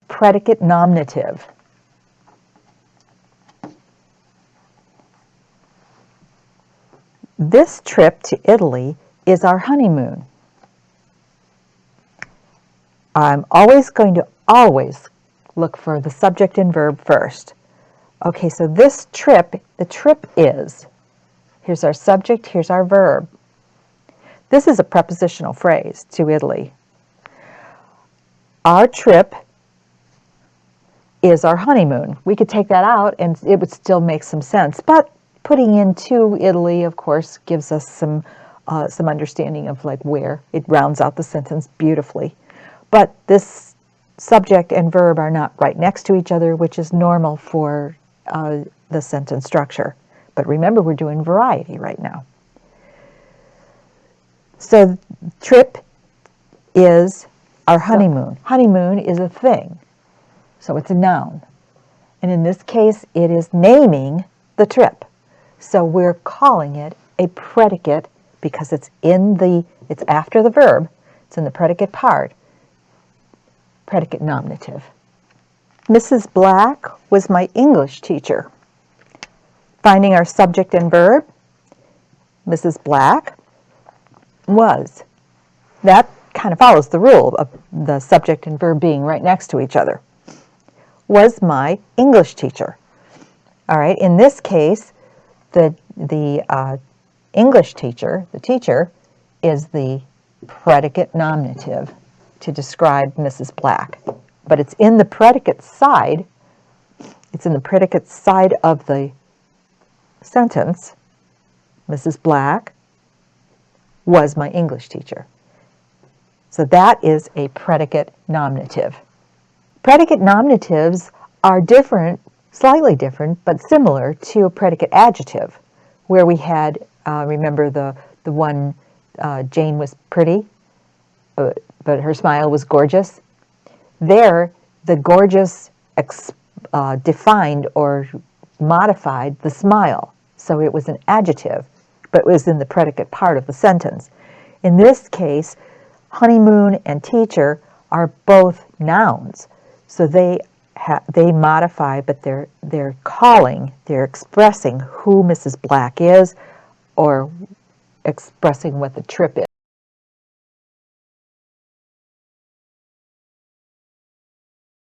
predicate nominative. This trip to Italy is our honeymoon. I'm always going to look for the subject and verb first. Okay, so this trip, the trip is, here's our subject, here's our verb. This is a prepositional phrase, to Italy. Our trip is our honeymoon. We could take that out and it would still make some sense, but putting in to Italy, of course, gives us some understanding of like where. It rounds out the sentence beautifully. But this subject and verb are not right next to each other, which is normal for the sentence structure. But remember, we're doing variety right now. So trip is our honeymoon. Honeymoon is a thing, so it's a noun. And in this case, it is naming the trip. So we're calling it a predicate because it's after the verb, it's in the predicate part. Predicate nominative. Mrs. Black was my English teacher. Finding our subject and verb, Mrs. Black was. That kind of follows the rule of the subject and verb being right next to each other. Was my English teacher. All right, in this case, the English teacher, the teacher, is the predicate nominative to describe Mrs. Black. But it's in the predicate side, of the sentence. Mrs. Black was my English teacher. So that is a predicate nominative. Predicate nominatives are different, slightly different, but similar to a predicate adjective, where we had, remember the one, Jane was pretty, but her smile was gorgeous. There, the gorgeous defined or modified the smile. So it was an adjective, but it was in the predicate part of the sentence. In this case, honeymoon and teacher are both nouns. So they modify, but they're expressing who Mrs. Black is or expressing what the trip is.